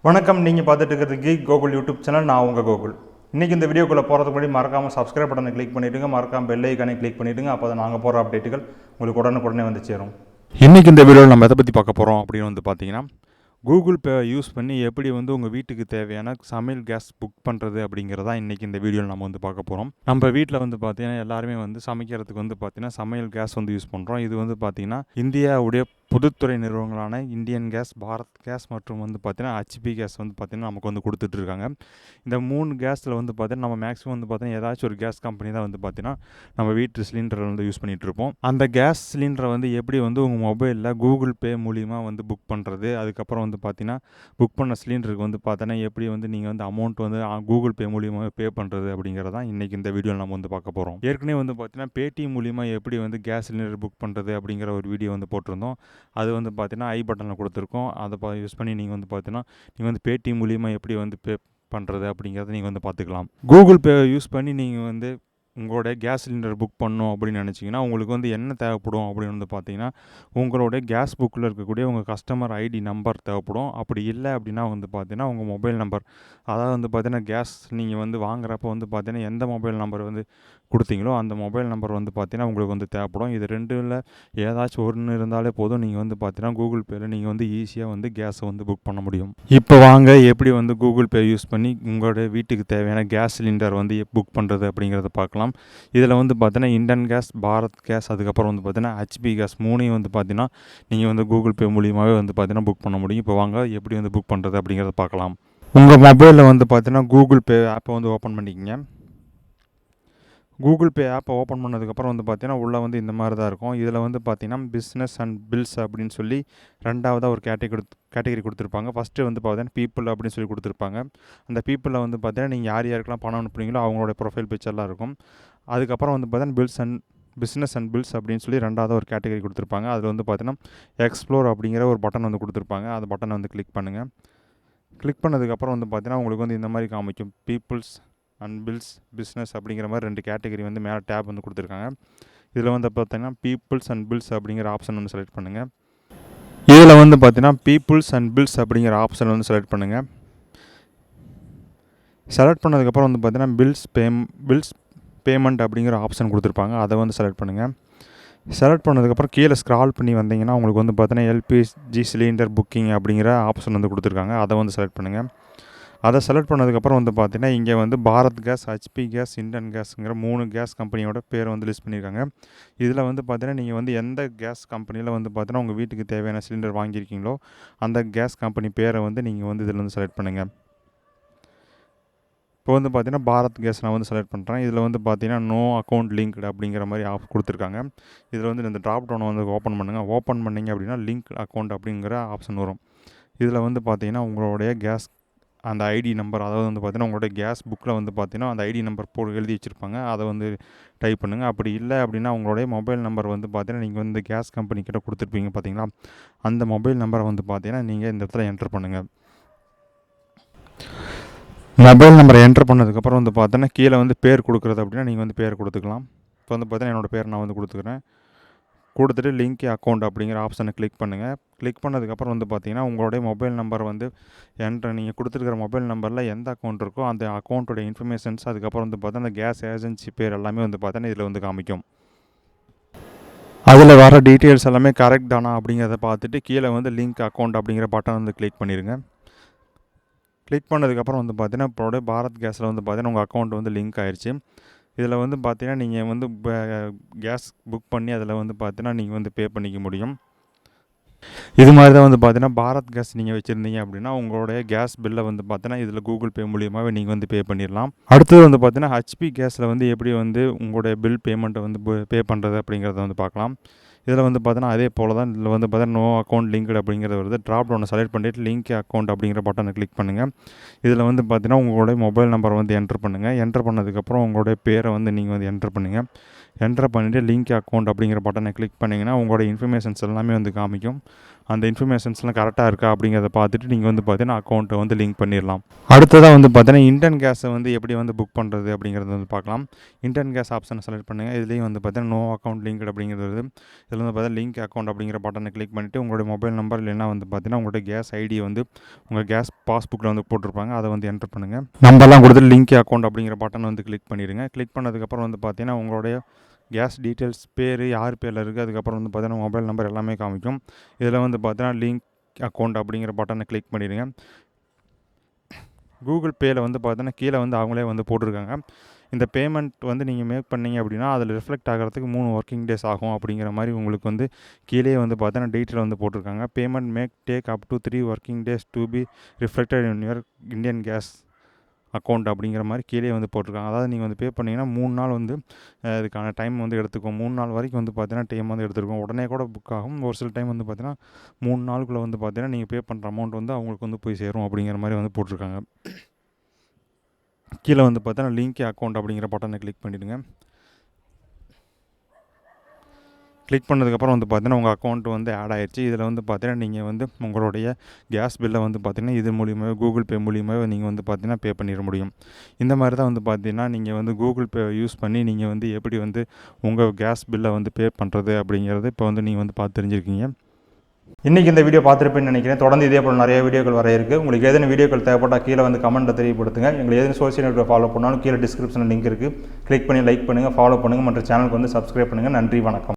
வணக்கம், நீங்கள் பார்த்துட்டு இருக்கிறது கீக் கோகுல் யூடியூப் சேனல். நான் உங்கள் கோகுல். இன்றைக்கி இந்த வீடியோக்குள்ளே போகிறதுக்கு முன்னாடி மறக்காமல் சப்ஸ்கிரைப் பட்டனை கிளிக் பண்ணிவிடுங்க, மறக்காமல் பெல் ஐக்கானை கிளிக் பண்ணிவிடுங்க. அப்போ தான் நாங்கள் போகிற அப்டேட்டுகள் உங்களுக்கு உடனுக்குடனே வந்து சேரும். இன்றைக்கி இந்த வீடியோவில் நம்ம எதை பற்றி பார்க்க போகிறோம் அப்படின்னு வந்து பார்த்தீங்கன்னா, கூகுள் பே யூஸ் பண்ணி எப்படி வந்து உங்கள் வீட்டுக்கு தேவையான சமையல் கேஸ் புக் பண்ணுறது அப்படிங்கிறதான் இன்றைக்கி இந்த வீடியோவில் நம்ம வந்து பார்க்க போகிறோம். நம்ம வீட்டில் வந்து பார்த்திங்கன்னா எல்லாருமே வந்து சமைக்கிறதுக்கு வந்து பார்த்திங்கன்னா சமையல் கேஸ் வந்து யூஸ் பண்ணுறோம். இது வந்து பார்த்திங்கன்னா இந்தியாவுடைய பொதுத்துறை நிறுவனங்களான இந்தியன் கேஸ், பாரத் கேஸ் மற்றும் வந்து பார்த்திங்கன்னா ஹெச்பி கேஸ் வந்து பார்த்திங்கன்னா நமக்கு வந்து கொடுத்துட்ருக்காங்க. இந்த 3 கேஸில் வந்து பார்த்திங்கன்னா நம்ம மேக்ஸிமம் வந்து பார்த்திங்கன்னா ஏதாச்சும் ஒரு கேஸ் கம்பெனி தான் வந்து பார்த்திங்கன்னா நம்ம வீட்டு சிலிண்டரை வந்து யூஸ் பண்ணிகிட்ருப்போம். அந்த கேஸ் சிலிண்டரை வந்து எப்படி வந்து உங்கள் மொபைலில் கூகுள் பே மூலிமா வந்து புக் பண்ணுறது, அதுக்கப்புறம் வந்து பார்த்திங்கன்னா புக் பண்ண சிலிண்டருக்கு வந்து பார்த்தோன்னா எப்படி வந்து நீங்கள் வந்து அமௌண்ட் வந்து கூகுள் பே மூலியமாக பே பண்ணுறது அப்படிங்கிறதான் இன்றைக்கி இந்த வீடியோவில் நம்ம வந்து பார்க்க போகிறோம். ஏற்கனவே வந்து பார்த்திங்கன்னா பேடிஎம் மூலிமா எப்படி வந்து கேஸ் சிலிண்டர் புக் பண்ணுறது அப்படிங்கிற ஒரு வீடியோ வந்து போட்டிருந்தோம். அது வந்து பார்த்திங்கன்னா ஐ பட்டனில் கொடுத்துருக்கோம். அதை யூஸ் பண்ணி நீங்கள் வந்து பார்த்தீங்கன்னா நீங்கள் வந்து பேடிஎம் மூலிமா எப்படி வந்து பே பண்ணுறது அப்படிங்கிறத நீங்கள் வந்து பார்த்துக்கலாம். கூகுள் பே யூஸ் பண்ணி நீங்கள் வந்து உங்களோட கேஸ் சிலிண்டர் புக் பண்ணணும் அப்படின்னு நினச்சிங்கன்னா உங்களுக்கு வந்து என்ன தேவைப்படும் அப்படின்னு வந்து பார்த்தீங்கன்னா உங்களோட கேஸ் புக்கில் இருக்கக்கூடிய உங்கள் கஸ்டமர் ஐடி நம்பர் தேவைப்படும். அப்படி இல்லை அப்படின்னா வந்து பார்த்தீங்கன்னா உங்கள் மொபைல் நம்பர், அதாவது வந்து பார்த்தீங்கன்னா கேஸ் நீங்கள் வந்து வாங்குறப்போ வந்து பார்த்தீங்கன்னா எந்த மொபைல் நம்பர் வந்து கொடுத்தீங்களோ அந்த மொபைல் நம்பர் வந்து பார்த்தீங்கன்னா உங்களுக்கு வந்து தேவைப்படும். இது ரெண்டில் ஏதாச்சும் ஒன்று இருந்தாலே போதும், நீங்கள் வந்து பார்த்தீங்கன்னா கூகுள் பேயில் நீங்கள் வந்து ஈஸியாக வந்து கேஸை வந்து புக் பண்ண முடியும். இப்போ வாங்க எப்படி வந்து கூகுள் பே யூஸ் பண்ணி உங்களோட வீட்டுக்கு தேவையான கேஸ் சிலிண்டர் வந்து புக் பண்ணுறது அப்படிங்கிறத பார்க்கலாம். இதில் வந்து பார்த்தீங்கன்னா இந்தியன் கேஸ், பாரத் கேஸ், அதுக்கப்புறம் வந்து பார்த்தீங்கன்னா ஹெச்பி கேஸ் மூணையும் வந்து பார்த்தீங்கன்னா நீங்கள் வந்து கூகுள் பே மூலியமாகவே வந்து பார்த்தீங்கன்னா புக் பண்ண முடியும். இப்போ வாங்க எப்படி வந்து புக் பண்ணுறது அப்படிங்கிறத பார்க்கலாம். உங்கள் மொபைலில் வந்து பார்த்தீங்கன்னா கூகுள் பே ஆப்பை வந்து ஓப்பன் பண்ணிக்கங்க. கூகுள் பே ஆப்பை ஓப்பன் பண்ணதுக்கப்புறம் வந்து பார்த்தீங்கன்னா உள்ளே வந்து இந்த மாதிரி தான் இருக்கும். இதில் வந்து பார்த்தீங்கன்னா பிஸ்னஸ் அண்ட் பில்ஸ் அப்படின்னு சொல்லி ரெண்டாவதாக ஒரு கேட்டகரி கொடுத்துருப்பாங்க. ஃபஸ்ட்டு வந்து பார்த்தீங்கன்னா பீப்புள் அப்படின்னு சொல்லி கொடுத்துருப்பாங்க. அந்த பீப்புளில் வந்து பார்த்தீங்கன்னா நீங்கள் யார் யாருக்கெல்லாம் பணம் அனுப்புறீங்களோ அவங்களோட ப்ரொஃபைல் பிக்சர்லாம் இருக்கும். அதுக்கப்புறம் வந்து பார்த்தீங்கன்னா பிஸ்னஸ் அண்ட் பில்ஸ் அப்படின்னு சொல்லி ரெண்டாவது ஒரு கேட்டகரி கொடுத்துருப்பாங்க. அதில் வந்து பார்த்தீங்கன்னா எக்ஸ்ப்ளோர் அப்படிங்கிற ஒரு பட்டன் வந்து கொடுத்துருப்பாங்க. அந்த பட்டனை வந்து கிளிக் பண்ணுங்கள். கிளிக் பண்ணதுக்கப்புறம் வந்து பார்த்தீங்கன்னா உங்களுக்கு வந்து இந்த மாதிரி காமிக்கும். பீப்புள்ஸ் அண்ட் பில்ஸ், பிஸ்னஸ் அப்படிங்கிற மாதிரி 2 கேட்டகரி வந்து மேலே டேப் வந்து கொடுத்துருக்காங்க. இதில் வந்து பார்த்தீங்கன்னா பீப்புள்ஸ் அண்ட் பில்ஸ் அப்படிங்கிற ஆப்ஷன் வந்து செலக்ட் பண்ணுங்கள். இதில் வந்து பார்த்தீங்கன்னா பீப்புள்ஸ் அண்ட் பில்ஸ் அப்படிங்கிற ஆப்ஷன் வந்து செலக்ட் பண்ணுங்கள். செலக்ட் பண்ணதுக்கப்புறம் வந்து பார்த்தீங்கன்னா பில்ஸ் பேமெண்ட் அப்படிங்கிற ஆப்ஷன் கொடுத்துருப்பாங்க. அதை வந்து செலக்ட் பண்ணுங்கள். செலக்ட் பண்ணதுக்கப்புறம் கீழே ஸ்க்ரால் பண்ணி வந்தீங்கன்னா உங்களுக்கு வந்து பார்த்தீங்கன்னா எல்பிஜி சிலிண்டர் புக்கிங் அப்படிங்கிற ஆப்ஷன் வந்து கொடுத்துருக்காங்க. அதை வந்து செலக்ட் பண்ணுங்கள். அதை செலக்ட் பண்ணதுக்கப்புறம் வந்து பார்த்தீங்கன்னா இங்கே வந்து Bharat gas, HP gas, Indian கேஸுங்கிற 3 கேஸ் கம்பெனியோட பேர் வந்து லிஸ்ட் பண்ணியிருக்காங்க. இதில் வந்து பார்த்தீங்கன்னா நீங்கள் வந்து எந்த கேஸ் கம்பெனியில் வந்து பார்த்தீங்கன்னா உங்கள் வீட்டுக்கு தேவையான சிலிண்டர் வாங்கியிருக்கீங்களோ அந்த கேஸ் கம்பெனி பேரை வந்து நீங்கள் வந்து இதில் வந்து செலக்ட் பண்ணுங்கள். இப்போ வந்து பார்த்தீங்கன்னா பாரத் கேஸ் நான் வந்து செலக்ட் பண்ணுறேன். இதில் வந்து பார்த்தீங்கன்னா நோ அக்கௌண்ட் லிங்க்டு அப்படிங்கிற மாதிரி கொடுத்துருக்காங்க. இதில் வந்து இந்த ட்ராப் டவுனை வந்து ஓப்பன் பண்ணுங்கள். ஓப்பன் பண்ணிங்க அப்படின்னா லிங்க் அக்கௌண்ட் அப்படிங்கிற ஆப்ஷன் வரும். இதில் வந்து பார்த்தீங்கன்னா உங்களுடைய கேஸ் அந்த ஐடி நம்பர், அதாவது வந்து பார்த்தீங்கன்னா உங்களுடைய கேஸ் புக்கில் வந்து பார்த்தீங்கன்னா அந்த ஐடி நம்பர் எழுதி வச்சுருப்பாங்க. அதை வந்து டைப் பண்ணுங்கள். அப்படி இல்லை அப்படின்னா உங்களுடைய மொபைல் நம்பர் வந்து பார்த்தீங்கன்னா நீங்கள் வந்து கேஸ் கம்பெனி கிட்ட கொடுத்துருப்பீங்க பார்த்தீங்களா, அந்த மொபைல் நம்பரை வந்து பார்த்தீங்கன்னா நீங்கள் இந்த இடத்துல என்டர் பண்ணுங்கள். மொபைல் நம்பரை என்டர் பண்ணதுக்கப்புறம் வந்து பார்த்தோன்னா கீழே வந்து பேர் கொடுக்குறது அப்படின்னா நீங்கள் வந்து பேர் கொடுத்துக்கலாம். இப்போ வந்து பார்த்தீங்கன்னா என்னோடய பேர் நான் வந்து கொடுத்துக்கிறேன். கொடுத்துட்டு லிங்க் அக்கௌண்ட் அப்படிங்கிற ஆப்ஷனை கிளிக் பண்ணுங்கள். கிளிக் பண்ணதுக்கப்புறம் வந்து பார்த்தீங்கன்னா உங்களுடைய மொபைல் நம்பர் வந்து நீங்கள் கொடுத்துருக்கிற மொபைல் நம்பரில் எந்த அக்கௌண்ட் இருக்கோ அந்த அக்கௌண்ட்டோட இன்ஃபர்மேஷன்ஸ், அதுக்கப்புறம் வந்து பார்த்தா அந்த கேஸ் ஏஜென்சி பேர் எல்லாமே வந்து பார்த்தோன்னா இதில் வந்து காமிக்கும். அதில் வர டீட்டெயில்ஸ் எல்லாமே கரெக்ட் தானா அப்படிங்கிறத பார்த்துட்டு கீழே வந்து லிங்க் அக்கௌண்ட் அப்படிங்கிற பட்டன் வந்து கிளிக் பண்ணிடுங்க. கிளிக் பண்ணதுக்கப்புறம் வந்து பார்த்தீங்கன்னா இப்போடைய பாரத் கேஸில் வந்து பார்த்தீங்கன்னா உங்கள் அக்கௌண்ட் வந்து லிங்க் ஆயிடுச்சு. இதில் வந்து பார்த்தீங்கன்னா நீங்கள் வந்து கேஸ் புக் பண்ணி அதில் வந்து பார்த்தீங்கன்னா நீங்கள் வந்து பே பண்ணிக்க முடியும். இது மாதிரி தான் வந்து பார்த்தீங்கன்னா பாரத் கேஸ் நீங்கள் வச்சுருந்தீங்க அப்படின்னா உங்களுடைய கேஸ் பில்லை வந்து பார்த்தீங்கன்னா இதில் கூகுள் பே மூலியமாகவே நீங்கள் வந்து பே பண்ணிடலாம். அடுத்தது வந்து பார்த்தீங்கன்னா ஹெச்பி கேஸில் வந்து எப்படி வந்து உங்களுடைய பில் பேமெண்ட்டை வந்து பே பண்ணுறது அப்படிங்கிறத வந்து பார்க்கலாம். இதில் வந்து பார்த்தீங்கன்னா அதே போல் தான் இதில் வந்து பார்த்தீங்கன்னா நோ அக்கௌண்ட் லிங்க்டு அப்படிங்கிறது வருது. ட்ராப் டவுனை செலக்ட் பண்ணிவிட்டு லிங்க் அக்கௌண்ட் அப்படிங்கிற பட்டனை கிளிக் பண்ணுங்கள். இதில் வந்து பார்த்தீங்கன்னா உங்களுடைய மொபைல் நம்பரை வந்து என்ட்ரு பண்ணுங்கள். என்ட்ரு பண்ணதுக்கப்புறம் உங்களுடைய பேரை வந்து நீங்கள் வந்து என்ட்ரு பண்ணுங்கள். என்ட்ரு பண்ணிவிட்டு லிங்க் அக்கௌண்ட் அப்படிங்கிற பட்டனை கிளிக் பண்ணிங்கன்னா உங்களோட இன்ஃபர்மேஷன்ஸ் எல்லாமே வந்து காமிக்கும். அந்த இன்ஃபர்மேஷன்ஸ்லாம் கரெக்டாக இருக்கா அப்படிங்கிறத பார்த்துட்டு நீங்கள் வந்து பார்த்தீங்கன்னா அக்கௌண்ட்டை வந்து லிங்க் பண்ணிடலாம். அடுத்ததாக வந்து பார்த்தீங்கன்னா இண்டேன் கேஸை வந்து எப்படி வந்து புக் பண்ணுறது அப்படிங்கிறது வந்து பார்க்கலாம். இண்டேன் கேஸ் ஆப்ஷனை செலக்ட் பண்ணுங்கள். இதுலேயும் வந்து பார்த்தீங்கன்னா நோ அக்கௌண்ட் லிங்க் அப்படிங்கிறது இதில் வந்து பார்த்தீங்கன்னா லிங்க் அக்கௌண்ட் அப்படிங்கிற பட்டனை கிளிக் பண்ணிவிட்டு உங்களுடைய மொபைல் நம்பர் இல்லைன்னா வந்து பார்த்தீங்கன்னா உங்களுடைய கேஸ் ஐடி வந்து உங்கள் கேஸ் பாஸ்புக்கில் வந்து போட்டிருப்பாங்க, அதை வந்து என்டர் பண்ணுங்கள். நம்பர்லாம் கொடுத்து லிங்க் அக்கௌண்ட் அப்படிங்கிற பட்டன் வந்து கிளிக் பண்ணிடுங்க. கிளிக் பண்ணதுக்கப்புறம் வந்து பார்த்தீங்கன்னா உங்களுடைய கேஸ் டீட்டெயில்ஸ் பேர் யார் பேரில் இருக்குது, அதுக்கப்புறம் வந்து பார்த்தீங்கன்னா மொபைல் நம்பர் எல்லாமே காமிக்கும். இதில் வந்து பார்த்தீங்கன்னா லிங்க் அக்கௌண்ட் அப்படிங்கிற பட்டனை கிளிக் பண்ணிடுங்க. கூகுள் பேயில் வந்து பார்த்தீங்கன்னா கீழே வந்து அவங்களே வந்து போட்டிருக்காங்க. இந்த பேமெண்ட் வந்து நீங்கள் மேக் பண்ணீங்க அப்படின்னா அதில் ரிஃப்ளெக்ட் ஆகிறதுக்கு 3 ஒர்க்கிங் டேஸ் ஆகும் அப்படிங்கிற மாதிரி உங்களுக்கு வந்து கீழே வந்து பார்த்தீங்கன்னா டீட்டெயில் வந்து போட்டிருக்காங்க. Payment make take up to 3 working days to be reflected in your Indian gas account அப்படிங்கிற மாதிரி கீழே வந்து போட்டிருக்காங்க. அதாவது நீங்கள் வந்து பே பண்ணிங்கன்னா 3 நாள் வந்து இதுக்கான டைம் வந்து எடுத்துக்கும். 3 நாள் வரைக்கும் வந்து பார்த்தீங்கன்னா டைம் வந்து எடுத்துருக்கும். உடனே கூட புக் ஆகும். ஒரு சில டைம் வந்து பார்த்தீங்கன்னா 3 நாளுக்குள்ளே வந்து பார்த்தீங்கன்னா நீங்கள் பே பண்ணுற அமௌண்ட் வந்து அவங்களுக்கு வந்து போய் சேரும் அப்படிங்கிற மாதிரி வந்து போட்டிருக்காங்க. கீழே வந்து பார்த்தீங்கன்னா லிங்க் அக்கௌண்ட் அப்படிங்கிற பட்டனை கிளிக் பண்ணிவிடுங்க. கிளிக் பண்ணதுக்கப்புறம் வந்து பார்த்தீங்கன்னா உங்கள் அக்கௌண்ட் வந்து ஆட் ஆகிடுச்சு. இதில் வந்து பார்த்தீங்கன்னா நீங்கள் வந்து உங்களுடைய கேஸ் பில்லை வந்து பார்த்தீங்கன்னா இது மூலியமாக கூகுள் பே மூலியமாக நீங்கள் வந்து பார்த்தீங்கன்னா பே பண்ணிட முடியும். இந்த மாதிரி தான் வந்து பார்த்தீங்கன்னா நீங்கள் வந்து கூகுள் பே யூஸ் பண்ணி நீங்கள் வந்து எப்படி வந்து உங்கள் கேஸ் பில்லை வந்து பே பண்ணுறது அப்படிங்கிறது இப்போ வந்து நீங்கள் வந்து பார்த்து தெரிஞ்சிருக்கீங்க. இன்றைக்கி இந்த வீடியோ பார்த்துருப்பேன்னு நினைக்கிறேன். தொடர்ந்து இதே போல் நிறைய வீடியோக்கள் வர இருக்குது. உங்களுக்கு ஏதேனும் வீடியோக்கள் தேவைப்பட்டால் கீழே வந்து கமெண்ட்டில் தெரியப்படுத்துங்க. எங்களுக்கு ஏதேனும் சோஷியல் மீடியா ஃபாலோ பண்ணாலும் கீழே டிஸ்கிரிப்ஷனில் லிங்க் இருக்குது. கிளிக் பண்ணி லைக் பண்ணுங்கள், ஃபாலோ பண்ணுங்கள், மற்ற சேனலுக்கு வந்து சப்ஸ்கிரைப் பண்ணுங்கள். நன்றி, வணக்கம்.